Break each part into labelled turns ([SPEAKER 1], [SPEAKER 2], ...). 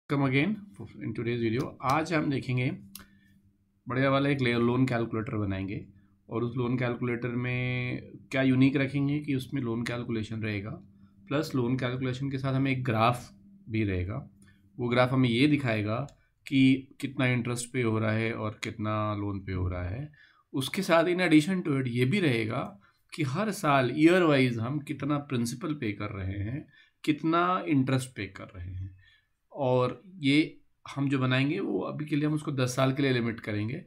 [SPEAKER 1] Come again in today's video. आज हम देखेंगे बढ़िया वाला एक लोन कैलकुलेटर बनाएंगे और उस लोन कैलकुलेटर में क्या यूनिक रखेंगे कि उसमें लोन कैलकुलेशन रहेगा प्लस लोन कैलकुलेशन के साथ हमें एक ग्राफ भी रहेगा। वो ग्राफ हमें ये दिखाएगा कि कितना इंटरेस्ट पे हो रहा है और कितना लोन पे हो रहा है। उसके साथ इन एडिशन टू इट ये भी रहेगा कि हर साल ईयर वाइज हम कितना प्रिंसिपल पे कर रहे हैं, कितना इंटरेस्ट पे कर रहे हैं। और ये हम जो बनाएंगे वो अभी के लिए हम उसको 10 साल के लिए लिमिट करेंगे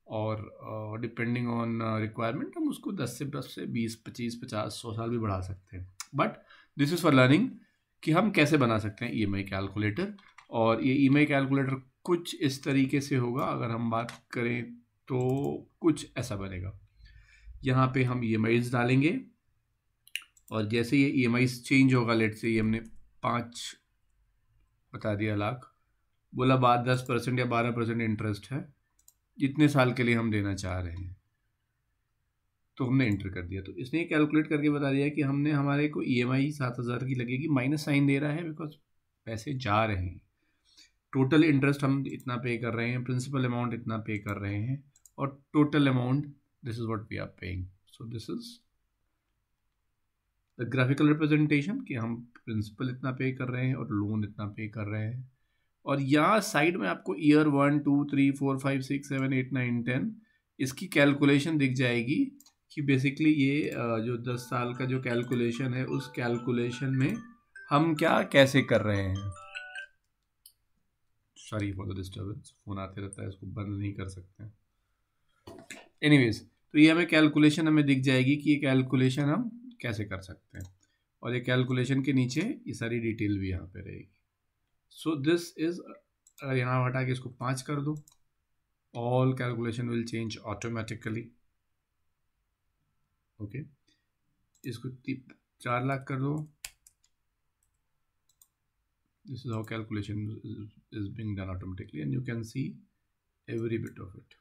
[SPEAKER 1] और डिपेंडिंग ऑन रिक्वायरमेंट हम उसको 10 से 20, 25, 50, 100 साल भी बढ़ा सकते हैं। But this is for learning कि हम कैसे बना सकते हैं ईएमआई कैलकुलेटर। और ये ईएमआई कैलकुलेटर कुछ इस तरीके से होगा, अगर हम बात करें तो कुछ ऐसा बनेगा। यहाँ पे हम ईएमआईज डालेंगे और जैसे ये ईएमआईज चेंज होगा, लेट से ये हमने 5 बता दिया लाख, बोला बाद 10% या 12% इंटरेस्ट है, जितने साल के लिए हम देना चाह रहे हैं, तो हमने इंटर कर दिया। तो इसने कैलकुलेट करके बता दिया कि हमने हमारे को ईएमआई 7,000 की लगेगी, माइनस साइन दे रहा है बिकॉज पैसे जा रहे हैं। टोटल इंटरेस्ट हम इतना पे कर रहे हैं, प्रिंसिपल अमाउंट इतना पे कर रहे हैं और total amount this is what we are paying. So this is the graphical representation कि हम प्रिंसिपल इतना पे कर रहे हैं और लोन इतना पे कर रहे हैं। और यहाँ साइड में आपको ईयर 1, 2, 3, 4, 5, 6, 7, 8, 9, 10 इसकी कैलकुलेशन दिख जाएगी कि बेसिकली ये जो 10 साल का जो कैलकुलेशन है उस कैलकुलेशन में हम क्या कैसे कर रहे हैं। Sorry for the disturbance, phone आते रहता है, इसको बंद नहीं कर सकते हैं। एनीवेज, तो ये हमें कैलकुलेशन हमें दिख जाएगी कि ये कैलकुलेशन हम कैसे कर सकते हैं और ये कैलकुलेशन के नीचे ये सारी डिटेल भी यहाँ पे रहेगी। सो दिस इज, अगर यहाँ हटा के इसको 5 कर दो, all calculation will change automatically. Okay, इसको 4 लाख कर दो। This is how calculation is being done automatically and you can see every bit of it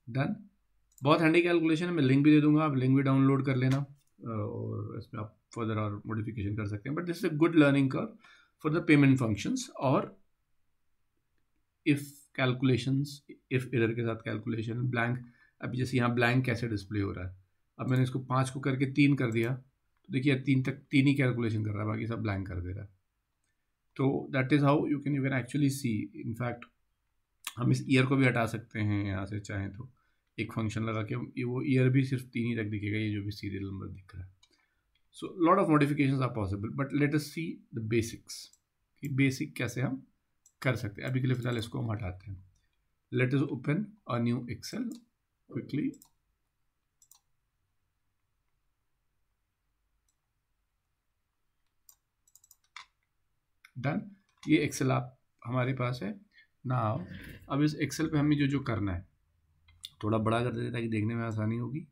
[SPEAKER 1] done. बहुत हैंडी कैलकुलेशन है, मैं लिंक भी दे दूंगा, आप लिंक भी डाउनलोड कर लेना और इसमें आप फर्दर और मॉडिफिकेशन कर सकते हैं। But this is a good learning curve for the payment functions और इफ कैलकुलेशंस, इफ एरर के साथ कैलकुलेशन ब्लैंक। अब जैसे यहाँ ब्लैंक कैसे डिस्प्ले हो रहा है, अब मैंने इसको 5 को करके 3 कर दिया तो देखिए 3 ही कैलकुलेशन कर रहा है, बाकी सब ब्लैंक कर दे रहा है। तो that is how you can actually see. In fact हम इस ईयर को भी हटा सकते हैं यहाँ से चाहें तो, एक फंक्शन लगा के वो ईयर भी सिर्फ 3 ही तक दिखेगा, ये जो भी सीरियल नंबर दिख रहा है। So lot of modifications are possible, but let us see the basics कि बेसिक कैसे हम कर सकते हैं। अभी के लिए फिलहाल इसको हम हटाते हैं। Let us open a new Excel quickly. Done, ये एक्सेल आप हमारे पास है नाउ। अब इस एक्सेल पे हमें जो जो करना है थोड़ा बड़ा कर देते हैं ताकि देखने में आसानी होगी।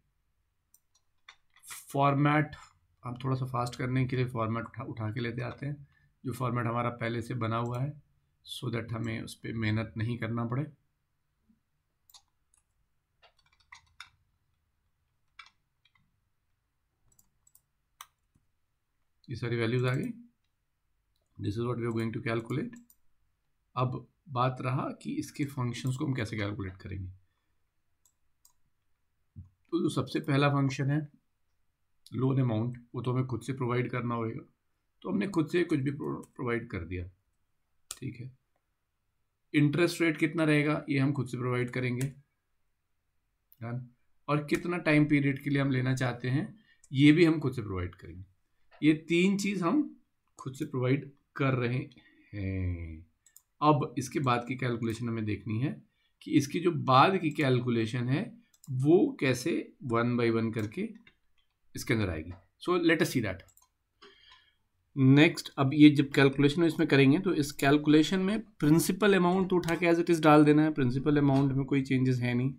[SPEAKER 1] फॉर्मेट हम थोड़ा सा फास्ट करने के लिए फॉर्मेट उठा के लेते आते हैं, जो फॉर्मेट हमारा पहले से बना हुआ है, सो दैट हमें उस पर मेहनत नहीं करना पड़े। ये सारी वैल्यूज आ गई। This is what we are going to calculate. अब बात रहा कि इसके फंक्शंस को हम कैसे कैलकुलेट करेंगे। तो जो सबसे पहला फंक्शन है लोन अमाउंट, वो तो हमें खुद से प्रोवाइड करना होगा, तो हमने खुद से कुछ भी प्रोवाइड कर दिया, ठीक है। इंटरेस्ट रेट कितना रहेगा ये हम खुद से प्रोवाइड करेंगे, डन। और कितना टाइम पीरियड के लिए हम लेना चाहते हैं ये भी हम खुद से प्रोवाइड करेंगे। ये 3 चीज़ हम खुद से प्रोवाइड कर रहे हैं। अब इसके बाद की कैलकुलेशन हमें देखनी है कि इसकी जो बाद की कैलकुलेशन है वो कैसे 1 by 1 करके इसके अंदर आएगी। So let us see that next. अब ये जब कैलकुलेशन इसमें करेंगे तो इस कैलकुलेशन में प्रिंसिपल अमाउंट तो उठा के एज इट इज़ डाल देना है। प्रिंसिपल अमाउंट में कोई चेंजेस है नहीं,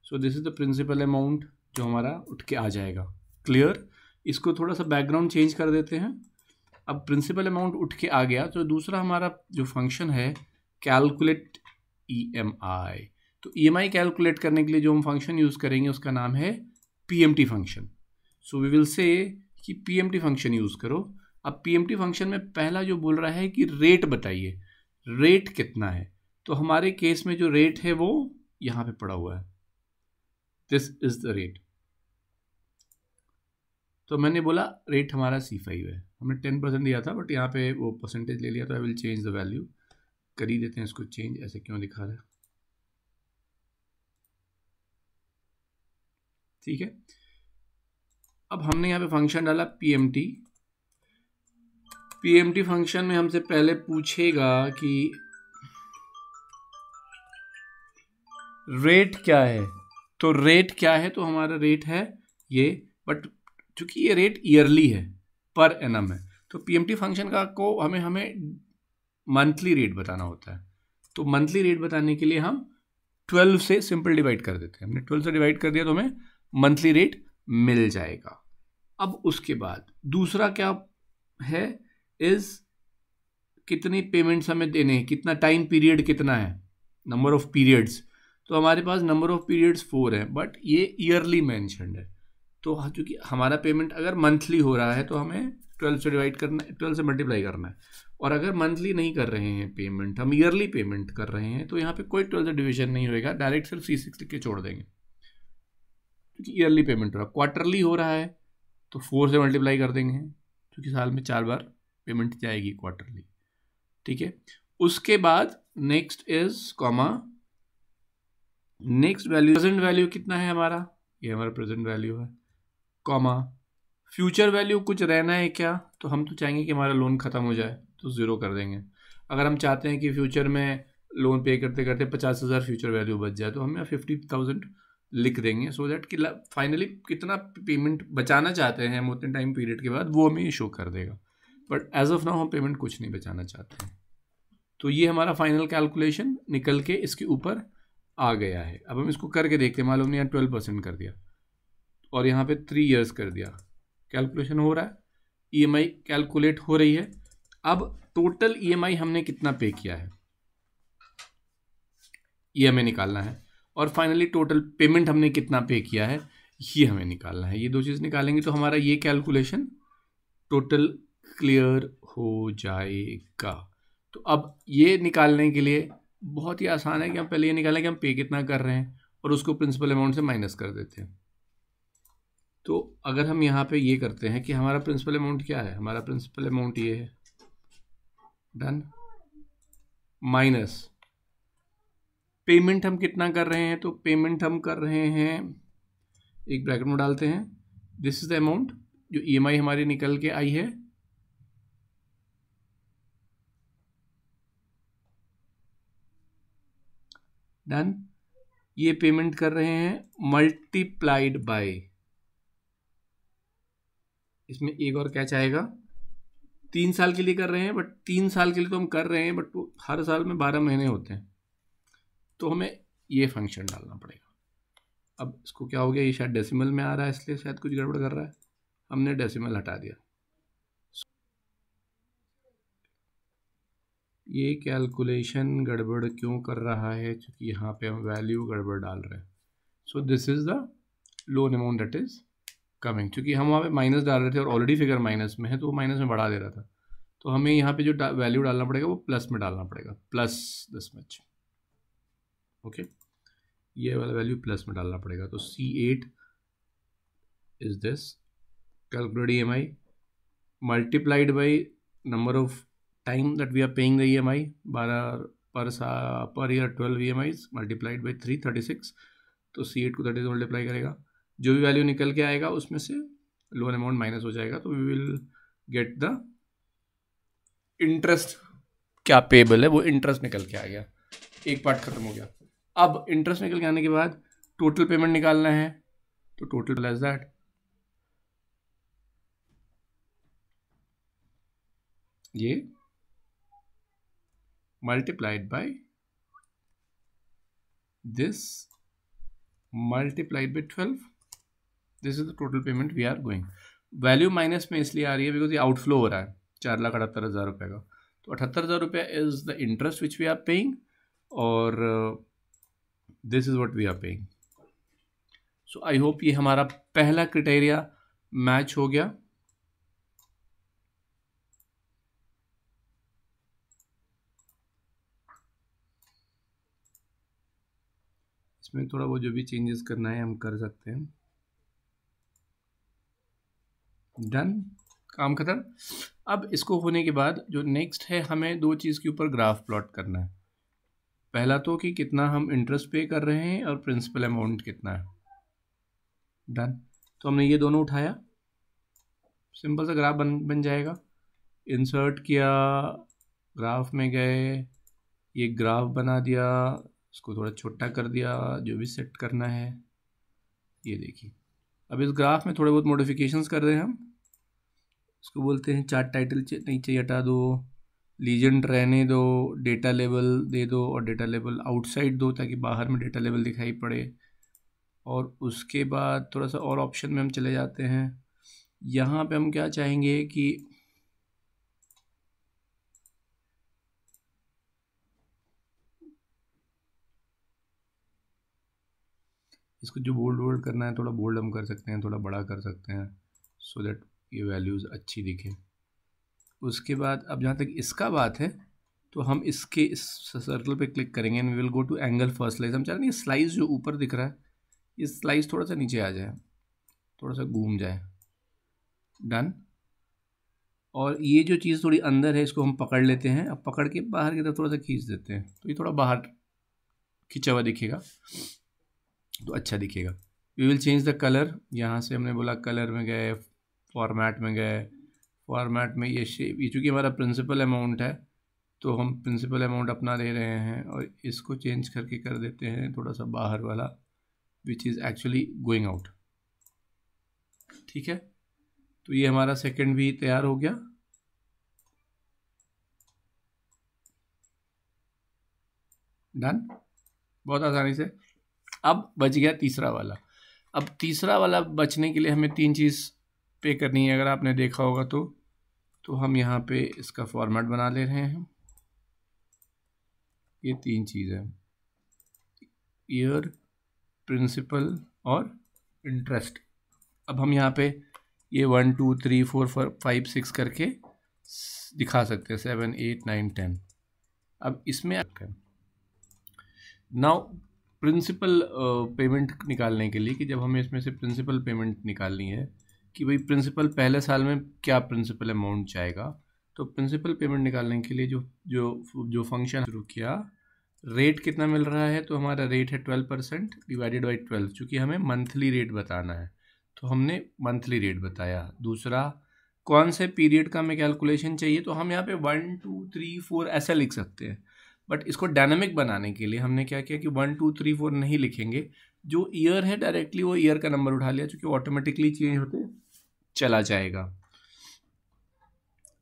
[SPEAKER 1] so this is the principal amount जो हमारा उठ के आ जाएगा। क्लियर, इसको थोड़ा सा बैकग्राउंड चेंज कर देते हैं। अब प्रिंसिपल अमाउंट उठ के आ गया तो दूसरा हमारा जो फंक्शन है कैलकुलेट ईएमआई। तो ईएमआई कैलकुलेट करने के लिए जो हम फंक्शन यूज़ करेंगे उसका नाम है PMT function. So we will say कि पीएमटी फंक्शन यूज़ करो अब पीएमटी फंक्शन में पहला जो बोल रहा है कि रेट बताइए, रेट कितना है। तो हमारे केस में जो रेट है वो यहाँ पे पड़ा हुआ है, दिस इज द रेट। तो मैंने बोला रेट हमारा C5 है, हमने 10% दिया था बट यहाँ पे वो परसेंटेज ले लिया, तो I will change the value, कर ही देते हैं इसको चेंज, ऐसे क्यों दिखा रहा है, ठीक है। अब हमने यहाँ पे फंक्शन डाला पीएमटी। पीएमटी फंक्शन में हमसे पहले पूछेगा कि रेट क्या है, तो रेट क्या है, तो हमारा रेट है ये, बट चूंकि ये रेट ईयरली है, पर एनम है, तो पीएमटी फंक्शन का को हमें मंथली रेट बताना होता है। तो मंथली रेट बताने के लिए हम 12 से सिंपल डिवाइड कर देते हैं, हमने 12 से डिवाइड कर दिया तो हमें मंथली रेट मिल जाएगा। अब उसके बाद दूसरा क्या है, इज कितनी पेमेंट्स हमें देने हैं, कितना टाइम पीरियड कितना है, नंबर ऑफ पीरियड्स। तो हमारे पास नंबर ऑफ पीरियड्स 4 है, बट ये ईयरली मैंशनड है। तो चूंकि हमारा पेमेंट अगर मंथली हो रहा है तो हमें 12 से डिवाइड करना है, 12 से मल्टीप्लाई करना है। और अगर मंथली नहीं कर रहे हैं पेमेंट, हम ईयरली पेमेंट कर रहे हैं, तो यहाँ पे कोई 12 से डिवीजन नहीं होएगा, डायरेक्ट सिर्फ C6 लिख के छोड़ देंगे, क्योंकि ईयरली पेमेंट हो रहा है। क्वार्टरली हो रहा है तो 4 से मल्टीप्लाई कर देंगे, क्योंकि साल में 4 बार पेमेंट जाएगी क्वार्टरली, ठीक है। उसके बाद next is comma, next value, present value कितना है हमारा, ये हमारा प्रेजेंट वैल्यू है, कॉमा फ्यूचर वैल्यू कुछ रहना है क्या, तो हम तो चाहेंगे कि हमारा लोन ख़त्म हो जाए तो 0 कर देंगे। अगर हम चाहते हैं कि फ्यूचर में लोन पे करते करते 50,000 फ्यूचर वैल्यू बच जाए, तो हम 50,000 लिख देंगे, सो दैट कि फाइनली कितना पेमेंट बचाना चाहते हैं हम उतने टाइम पीरियड के बाद वो हमें शो कर देगा। बट एज ऑफ नाउ हम पेमेंट कुछ नहीं बचाना चाहते हैं। तो ये हमारा फाइनल कैलकुलेशन निकल के इसके ऊपर आ गया है। अब हम इसको करके देखते हैं, मालूम नहीं, यहाँ 12% कर दिया और यहाँ पे 3 ईयर्स कर दिया, कैलकुलेशन हो रहा है, ईएमआई कैलकुलेट हो रही है। अब टोटल ईएमआई हमने कितना पे किया है ये हमें निकालना है, और फाइनली टोटल पेमेंट हमने कितना पे किया है ये हमें निकालना है। ये दो चीज़ निकालेंगे तो हमारा ये कैलकुलेशन टोटल क्लियर हो जाएगा। तो अब ये निकालने के लिए बहुत ही आसान है कि हम पहले ये निकालें कि हम पे कितना कर रहे हैं और उसको प्रिंसिपल अमाउंट से माइनस कर देते हैं। तो अगर हम यहाँ पे ये करते हैं कि हमारा प्रिंसिपल अमाउंट क्या है, हमारा प्रिंसिपल अमाउंट ये है, डन, माइनस पेमेंट हम कितना कर रहे हैं, तो पेमेंट हम कर रहे हैं, एक ब्रैकेट में डालते हैं, दिस इज द अमाउंट जो ईएमआई हमारी निकल के आई है, डन। ये पेमेंट कर रहे हैं मल्टीप्लाइड बाय, इसमें एक और क्या चाहेगा, 3 साल के लिए कर रहे हैं, बट 3 साल के लिए तो हम कर रहे हैं, बट वो हर साल में 12 महीने होते हैं, तो हमें ये फंक्शन डालना पड़ेगा। अब इसको क्या हो गया, ये शायद डेसिमल में आ रहा है इसलिए शायद कुछ गड़बड़ कर रहा है, हमने डेसिमल हटा दिया। ये कैलकुलेशन गड़बड़ क्यों कर रहा है, क्योंकि यहाँ पे हम वैल्यू गड़बड़ डाल रहे हैं। सो this is the loan amount that is coming, क्योंकि हम वहाँ पे माइनस डाल रहे थे और ऑलरेडी फिगर माइनस में है तो वो माइनस में बढ़ा दे रहा था, तो हमें यहाँ पे जो वैल्यू डालना पड़ेगा वो प्लस में डालना पड़ेगा, प्लस दिस मच, ओके, ये वाला वैल्यू प्लस में डालना पड़ेगा। तो C8 is this, calculate EMI multiplied by number of time that we are paying the EMI, 12 per year 12 EMIs multiplied by 3, 36, तो C8 को 30 से मल्टीप्लाई करेगा, जो भी वैल्यू निकल के आएगा उसमें से लोन अमाउंट माइनस हो जाएगा, तो we will get the interest क्या पेबल है, वो इंटरेस्ट निकल के आ गया, एक पार्ट खत्म हो गया। अब इंटरेस्ट निकल के आने के बाद टोटल पेमेंट निकालना है, तो टोटल एज दैट, ये multiplied by this multiplied by 12, this is the total payment we are going. Value minus में इसलिए आ रही है बिकॉज ये आउटफ्लो हो रहा है 4,78,000 रुपये का, तो 78,000 रुपये is the interest which we are paying, और this is what we are paying. So I hope ये हमारा पहला क्राइटेरिया मैच हो गया। इसमें थोड़ा वो जो भी चेंजेस करना है हम कर सकते हैं। डन, काम खत्म। अब इसको होने के बाद जो नेक्स्ट है, हमें दो चीज़ के ऊपर ग्राफ प्लॉट करना है। पहला तो कि कितना हम इंटरेस्ट पे कर रहे हैं और प्रिंसिपल अमाउंट कितना है। डन, तो हमने ये दोनों उठाया, सिंपल सा ग्राफ बन जाएगा। इंसर्ट किया, ग्राफ में गए, ये ग्राफ बना दिया, इसको थोड़ा छोटा कर दिया, जो भी सेट करना है। ये देखिए, अब इस ग्राफ में थोड़े बहुत मॉडिफिकेशंस कर रहे हैं हम। इसको बोलते हैं चार्ट टाइटल नीचे हटा दो, लीजेंड रहने दो, डेटा लेवल दे दो और डेटा लेवल आउटसाइड दो ताकि बाहर में डेटा लेवल दिखाई पड़े। और उसके बाद थोड़ा सा और ऑप्शन में हम चले जाते हैं। यहाँ पे हम क्या चाहेंगे कि इसको जो बोल्ड करना है, थोड़ा बोल्ड हम कर सकते हैं, थोड़ा बड़ा कर सकते हैं, सो दैट ये वैल्यूज़ अच्छी दिखे। उसके बाद अब जहाँ तक इसका बात है, तो हम इसके इस सर्कल पे क्लिक करेंगे and we will go to angle first slice. हम चाह रहे हैं स्लाइस जो ऊपर दिख रहा है, ये स्लाइस थोड़ा सा नीचे आ जाए, थोड़ा सा घूम जाए। डन, और ये जो चीज़ थोड़ी अंदर है इसको हम पकड़ लेते हैं। अब पकड़ के बाहर की तरफ थोड़ा सा खींच देते हैं, तो ये थोड़ा बाहर खिंचा हुआ दिखेगा, तो अच्छा दिखेगा। We will change the colour. यहाँ से हमने बोला कलर में गए, फॉर्मेट में गए, फॉर्मेट में ये शेप, ये चूँकि हमारा प्रिंसिपल अमाउंट है तो हम प्रिंसिपल अमाउंट अपना दे रहे हैं और इसको चेंज करके कर देते हैं थोड़ा सा बाहर वाला, which is actually going out. ठीक है, तो ये हमारा सेकंड भी तैयार हो गया। डन, बहुत आसानी से। अब बच गया तीसरा वाला। अब तीसरा वाला बचने के लिए हमें तीन चीज़ पे करनी है, अगर आपने देखा होगा तो हम यहाँ पे इसका फॉर्मेट बना ले रहे हैं। ये तीन चीज़ है, ईयर, प्रिंसिपल और इंटरेस्ट। अब हम यहाँ पे ये 1 2 3 4 5 6 करके दिखा सकते हैं, 7 8 9 10। अब इसमें नाउ प्रिंसिपल पेमेंट निकालने के लिए, कि जब हमें इसमें से प्रिंसिपल पेमेंट निकालनी है कि भाई प्रिंसिपल पहले साल में क्या प्रिंसिपल अमाउंट जाएगा, तो प्रिंसिपल पेमेंट निकालने के लिए जो फंक्शन शुरू किया, रेट कितना मिल रहा है, तो हमारा रेट है 12% डिवाइडेड बाई 12, चूँकि हमें मंथली रेट बताना है तो हमने मंथली रेट बताया। दूसरा, कौन से पीरियड का हमें कैलकुलेशन चाहिए, तो हम यहाँ पे 1 2 3 4 ऐसा लिख सकते हैं, बट इसको डायनामिक बनाने के लिए हमने क्या किया कि 1 2 3 4 नहीं लिखेंगे, जो ईयर है डायरेक्टली वो ईयर का नंबर उठा लिया, चूँकि ऑटोमेटिकली चेंज होते चला जाएगा।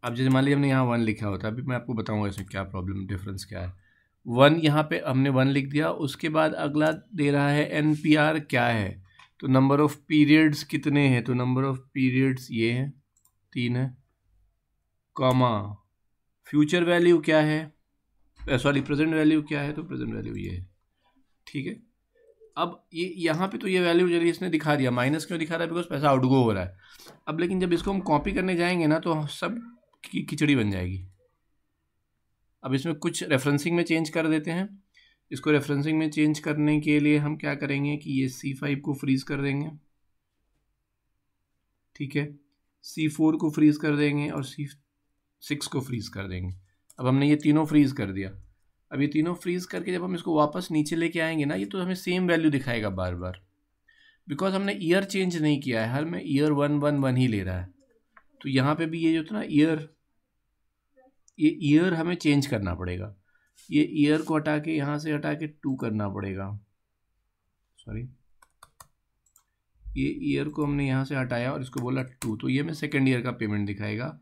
[SPEAKER 1] अब जैसे मान लीजिए हमने यहाँ 1 लिखा होता है, अभी मैं आपको बताऊँगा इसमें क्या प्रॉब्लम, डिफरेंस क्या है। 1 यहाँ पे हमने 1 लिख दिया, उसके बाद अगला दे रहा है NPR क्या है, तो नंबर ऑफ़ पीरियड्स कितने हैं, तो नंबर ऑफ़ पीरियड्स ये हैं 3 है, कॉमा फ्यूचर वैल्यू क्या है, सॉरी प्रेजेंट वैल्यू क्या है, तो प्रेजेंट वैल्यू ये है। ठीक है, अब ये यहाँ पे तो ये वैल्यू चलिए इसने दिखा दिया, माइनस क्यों दिखा रहा है, बिकॉज पैसा आउटगो हो रहा है। अब लेकिन जब इसको हम कॉपी करने जाएंगे ना तो सब की खिचड़ी बन जाएगी। अब इसमें कुछ रेफरेंसिंग में चेंज कर देते हैं। इसको रेफरेंसिंग में चेंज करने के लिए हम क्या करेंगे कि ये C5 को फ्रीज़ कर देंगे, ठीक है, C4 को फ्रीज़ कर देंगे और C6 को फ्रीज़ कर देंगे। अब हमने ये तीनों फ्रीज़ कर दिया। अब ये तीनों फ्रीज़ करके जब हम इसको वापस नीचे लेके आएंगे ना, ये तो हमें सेम वैल्यू दिखाएगा बार बार, बिकॉज हमने ईयर चेंज नहीं किया है, हर में ईयर 1 1 1 ही ले रहा है। तो यहाँ पे भी ये जो था ना ईयर, ये ईयर हमें चेंज करना पड़ेगा, ये ईयर को हटा के यहाँ से हटा के 2 करना पड़ेगा, सॉरी ये ईयर को हमने यहाँ से हटाया और इसको बोला 2, तो ये हमें सेकेंड ईयर का पेमेंट दिखाएगा।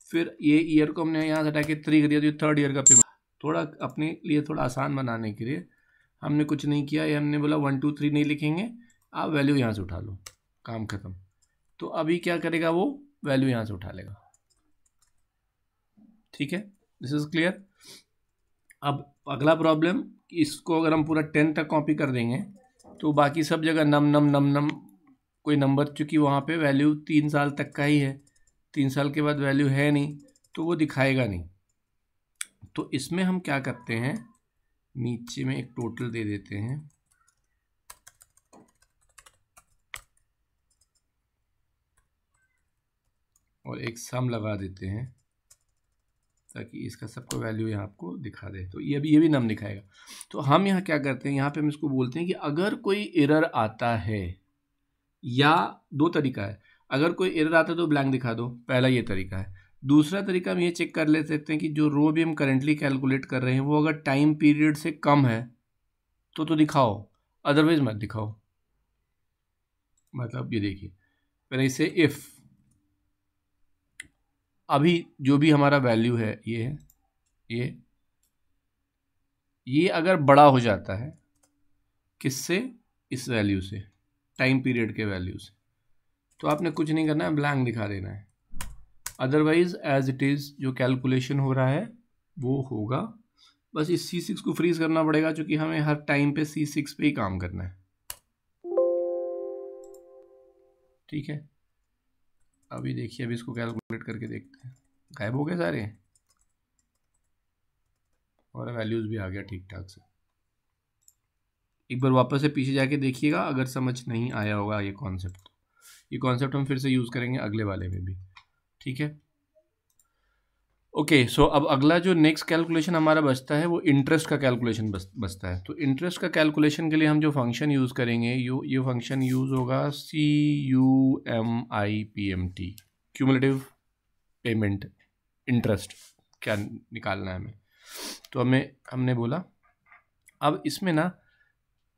[SPEAKER 1] फिर ये ईयर को हमने यहाँ से हटा के 3 कर दिया, तो ये थर्ड ईयर का पेमेंट। थोड़ा अपने लिए थोड़ा आसान बनाने के लिए हमने कुछ नहीं किया, ये हमने बोला 1 2 3 नहीं लिखेंगे, आप वैल्यू यहाँ से उठा लो, काम खत्म। तो अभी क्या करेगा, वो वैल्यू यहाँ से उठा लेगा। ठीक है, दिस इज क्लियर। अब अगला प्रॉब्लम, इसको अगर हम पूरा 10 तक कॉपी कर देंगे तो बाकी सब जगह नम नम नम नम कोई नंबर, चूँकि वहाँ पे वैल्यू 3 साल तक का ही है, 3 साल के बाद वैल्यू है नहीं तो वो दिखाएगा नहीं। तो इसमें हम क्या करते हैं, नीचे में एक टोटल दे देते हैं, और एक सम लगा देते हैं ताकि इसका सबको वैल्यू यहाँ आपको दिखा दे। तो ये भी नम दिखाएगा। तो हम यहाँ क्या करते हैं, यहाँ पे हम इसको बोलते हैं कि अगर कोई एरर आता है, या दो तरीका है, अगर कोई एरर आता है तो ब्लैंक दिखा दो, पहला ये तरीका है। दूसरा तरीका हम ये चेक कर ले सकते हैं कि जो रो भी हम करेंटली कैलकुलेट कर रहे हैं वो अगर टाइम पीरियड से कम है तो दिखाओ, अदरवाइज मत दिखाओ। मतलब ये देखिए, पहले इसे इफ़ अभी जो भी हमारा वैल्यू है ये है, ये अगर बड़ा हो जाता है किससे, इस वैल्यू से, टाइम पीरियड के वैल्यू से, तो आपने कुछ नहीं करना है, ब्लैंक दिखा देना है। अदरवाइज एज इट इज़ जो कैलकुलेशन हो रहा है वो होगा। बस इस C6 को फ्रीज करना पड़ेगा क्योंकि हमें हर टाइम पे C6 पे ही काम करना है। ठीक है, अभी देखिए, अभी इसको कैलकुलेट करके देखते हैं। गायब हो गए सारे और वैल्यूज़ भी आ गया ठीक ठाक से। एक बार वापस से पीछे जाके देखिएगा अगर समझ नहीं आया होगा ये कॉन्सेप्ट, तो ये कॉन्सेप्ट हम फिर से यूज़ करेंगे अगले वाले में भी। ठीक है, ओके। सो अब अगला जो नेक्स्ट कैलकुलेशन हमारा बचता है वो इंटरेस्ट का कैलकुलेशन बचता है। तो इंटरेस्ट का कैलकुलेशन के लिए हम जो फंक्शन यूज़ करेंगे, ये फंक्शन यूज़ होगा CUMIPMT, क्यूमुलेटिव पेमेंट इंटरेस्ट क्या निकालना है हमें। तो हमने बोला अब इसमें ना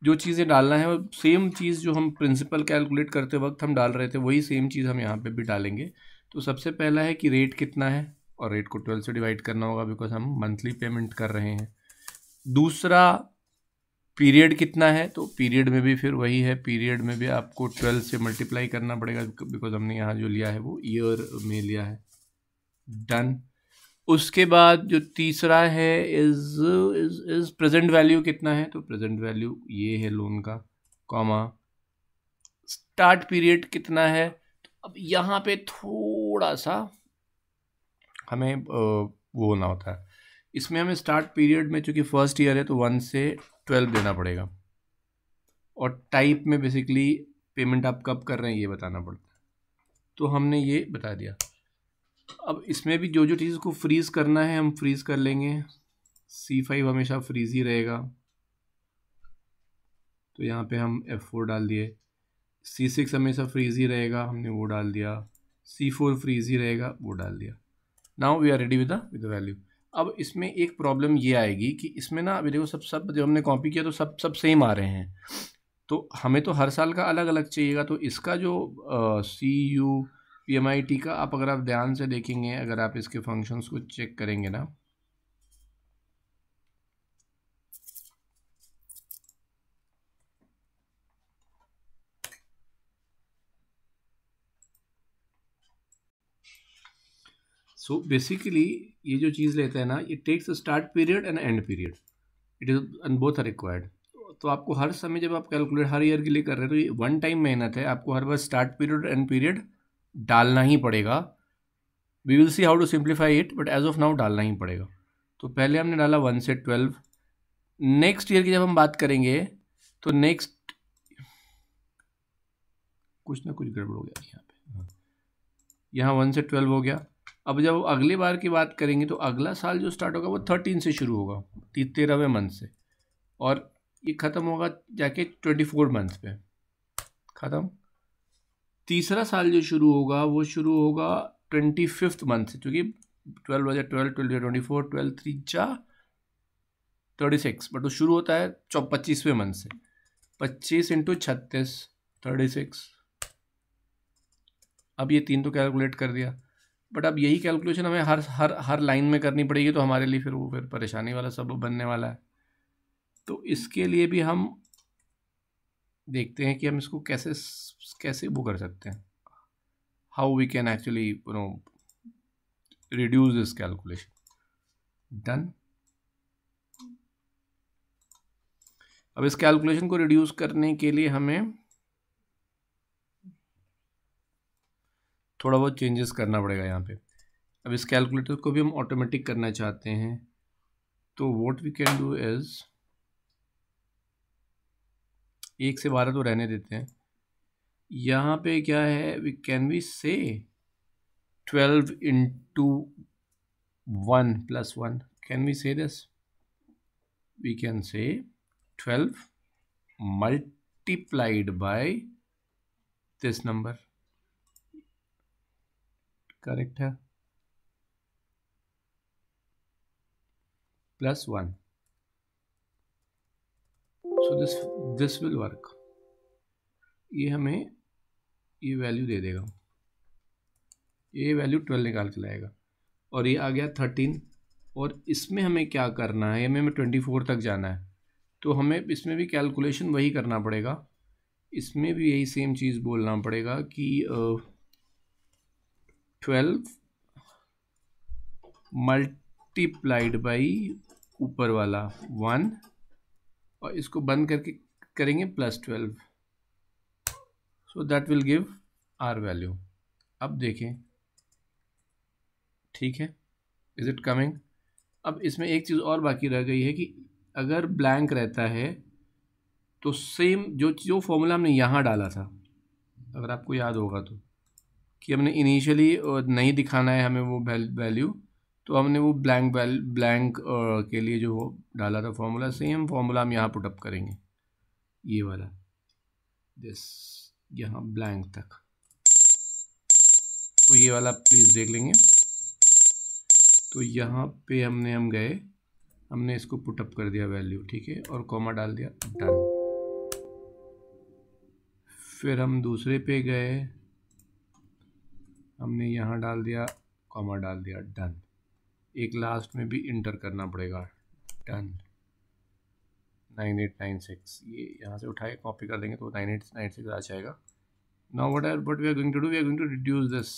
[SPEAKER 1] जो चीज़ें डालना है वो सेम चीज़ जो हम प्रिंसिपल कैलकुलेट करते वक्त हम डाल रहे थे वही सेम चीज़ हम यहाँ पे भी डालेंगे। तो सबसे पहला है कि रेट कितना है, और रेट को 12 से डिवाइड करना होगा बिकॉज हम मंथली पेमेंट कर रहे हैं। दूसरा पीरियड कितना है, तो पीरियड में भी फिर वही है, पीरियड में भी आपको 12 से मल्टीप्लाई करना पड़ेगा बिकॉज हमने यहाँ जो लिया है वो ईयर में लिया है। डन। उसके बाद जो तीसरा है इज प्रेजेंट वैल्यू कितना है, तो प्रेजेंट वैल्यू ये है लोन का, कॉमा स्टार्ट पीरियड कितना है। तो अब यहाँ पे थोड़ा सा हमें वो होना होता है, इसमें हमें स्टार्ट पीरियड में चूँकि फर्स्ट ईयर है तो 1 से 12 देना पड़ेगा, और टाइप में बेसिकली पेमेंट आप कब कर रहे हैं ये बताना पड़ता है। तो हमने ये बता दिया। अब इसमें भी जो जो चीज़ को फ्रीज़ करना है हम फ्रीज़ कर लेंगे। C5 हमेशा फ्रीज ही रहेगा, तो यहाँ पे हम F4 डाल दिए। C6 हमेशा फ्रीज ही रहेगा, हमने वो डाल दिया। C4 फ्रीज ही रहेगा, वो डाल दिया। Now we are ready with the value. अब इसमें एक प्रॉब्लम ये आएगी कि इसमें ना अभी देखो सब जो हमने कॉपी किया तो सब सेम आ रहे हैं, तो हमें तो हर साल का अलग अलग चाहिएगा। तो इसका जो CUPMIT का अगर आप ध्यान से देखेंगे, अगर आप इसके फंक्शंस को चेक करेंगे ना, सो बेसिकली ये जो चीज़ लेते हैं ना, ये takes start period and end period, it is and both are required. तो आपको हर समय जब आप कैलकुलेट हर ईयर के लिए कर रहे हैं तो ये वन टाइम मेहनत है, आपको हर बार स्टार्ट पीरियड एंड पीरियड डालना ही पड़ेगा। We will see how to simplify it, but as of now डालना ही पड़ेगा। तो पहले हमने डाला 1 से 12। नेक्स्ट ईयर की जब हम बात करेंगे तो नेक्स्ट कुछ ना कुछ गड़बड़ हो गया यहाँ पे, यहाँ 1 से 12 हो गया। अब जब अगली बार की बात करेंगे तो अगला साल जो स्टार्ट होगा वो 13 से शुरू होगा, 13वें मंथ से, और ये ख़त्म होगा जाके 24 मंथ पे ख़त्म। तीसरा साल जो शुरू होगा वो शुरू होगा 25th मंथ से, क्योंकि 12 बजे 12 12 24 12 3 जा 36, बट वो शुरू होता है 25वें मंथ से। 25 × 36 36। अब ये 3 तो कैलकुलेट कर दिया, बट अब यही कैलकुलेशन हमें हर लाइन में करनी पड़ेगी, तो हमारे लिए फिर परेशानी वाला सबब बनने वाला है। तो इसके लिए भी हम देखते हैं कि हम इसको कैसे वो कर सकते हैं, how we can actually reduce this calculation. Done. अब इस कैलकुलेशन को रिड्यूस करने के लिए हमें थोड़ा बहुत चेंजेस करना पड़ेगा यहाँ पे। अब इस कैलकुलेटर को भी हम ऑटोमेटिक करना चाहते हैं, तो what we can do is 1 से 12 तो रहने देते हैं। यहाँ पे क्या है, वी कैन वी से 12 into 1 plus 1. Can we say this? We can say 12 multiplied by this number. Correct है, plus 1. So this will work. ये हमें ये वैल्यू दे देगा, ये वैल्यू 12 निकाल के लाएगा. और ये आ गया 13. और इसमें हमें क्या करना है, हमें 24 तक जाना है, तो हमें इसमें भी कैलकुलेशन वही करना पड़ेगा. इसमें भी यही सेम चीज़ बोलना पड़ेगा कि 12 मल्टीप्लाइड बाई ऊपर वाला 1 और इसको बंद करके करेंगे plus 12. So that will give are value. अब देखें, ठीक है, इज इट कमिंग? अब इसमें एक चीज़ और बाकी रह गई है कि अगर ब्लैंक रहता है तो सेम जो फॉर्मूला हमने यहाँ डाला था, अगर आपको याद होगा तो, कि हमने इनिशियली नहीं दिखाना है हमें वो वैल्यू, तो हमने वो ब्लैंक के लिए जो डाला था फॉर्मूला, सेम फॉर्मूला हम यहाँ पुटअप करेंगे. ये वाला दिस यहाँ ब्लैंक तक, तो ये वाला प्लीज़ देख लेंगे. तो यहाँ पे हम गए, हमने इसको पुटअप कर दिया वैल्यू, ठीक है, और कॉमा डाल दिया, डन. फिर हम दूसरे पे गए, हमने यहाँ डाल दिया, कॉमा डाल दिया, डन. एक लास्ट में भी इंटर करना पड़ेगा, डन. 9896, ये यहाँ से उठाए कॉपी कर देंगे तो 9896 आ जाएगा. Now what we are going to do, we are going to reduce this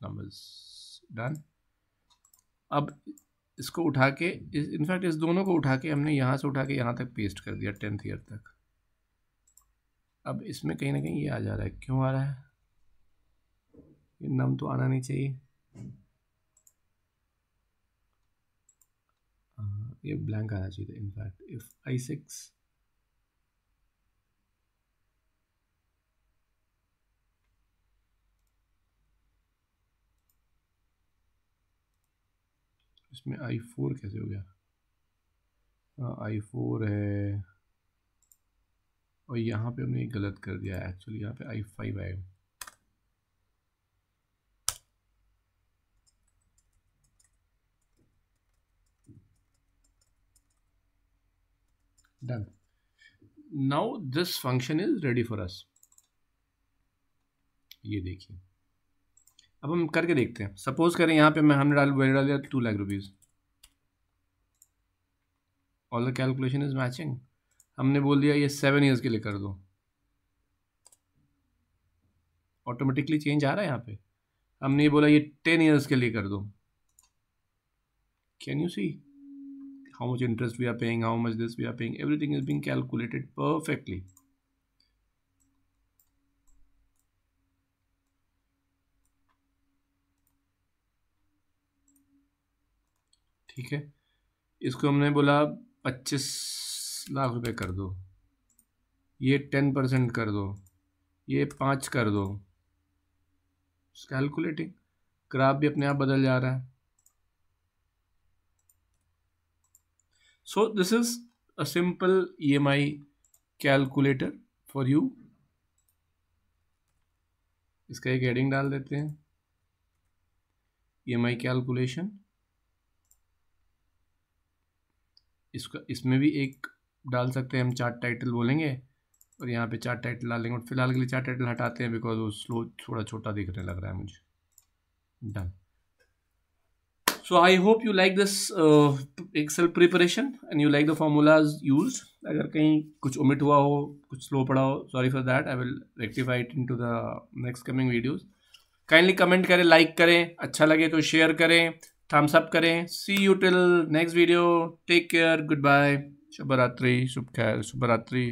[SPEAKER 1] numbers, done. अब इसको उठा के, इनफैक्ट इस दोनों को उठा के हमने यहाँ से उठा के यहाँ तक पेस्ट कर दिया 10th ईयर तक. अब इसमें कहीं ना कहीं ये आ जा रहा है, क्यों आ रहा है? ये नम तो आना नहीं चाहिए, ये ब्लैंक आना चाहिए था. इनफैक्ट इफ I6 इसमें I4 कैसे हो गया? I4 है, और यहाँ पे हमने गलत कर दिया, एक्चुअली यहाँ पे I5 आएगा. Done. Now this function is ready for us. ये देखिए, अब हम करके देखते हैं. सपोज करें यहाँ पे हमने डाल दिया 2 lakh rupees. All the calculation is matching. हमने बोल दिया ये 7 ईयर्स के लिए कर दो, ऑटोमेटिकली चेंज आ रहा है यहाँ पे. हमने ये बोला ये 10 ईयर्स के लिए कर दो. Can you see how much interest we are paying, how much this we are paying, everything is being calculated perfectly. ठीक है, इसको हमने बोला 25 लाख रुपए कर दो, ये 10% कर दो, ये 5 कर दो. कैलकुलेटिंग, ग्राफ भी अपने आप बदल जा रहा है. So this is a simple EMI calculator for you. इसका एक हेडिंग डाल देते हैं, EMI कैलकुलेशन. इसमें भी एक डाल सकते हैं हम, चार्ट टाइटल बोलेंगे, और यहाँ पे चार्ट टाइटल डालेंगे. और फिलहाल के लिए चार्ट टाइटल हटाते हैं बिकॉज वो स्लो थोड़ा छोटा दिखने लग रहा है मुझे. Done. So I hope you like this Excel preparation and you like the formulas used. अगर कहीं कुछ omit हुआ हो, कुछ slow पड़ा हो, sorry for that. I will rectify it into the next coming videos. Kindly comment करें, like करें, अच्छा लगे तो share करें, thumbs up करें. See you till next video. Take care. Goodbye. शुभ रात्रि, शुभ रात्रि.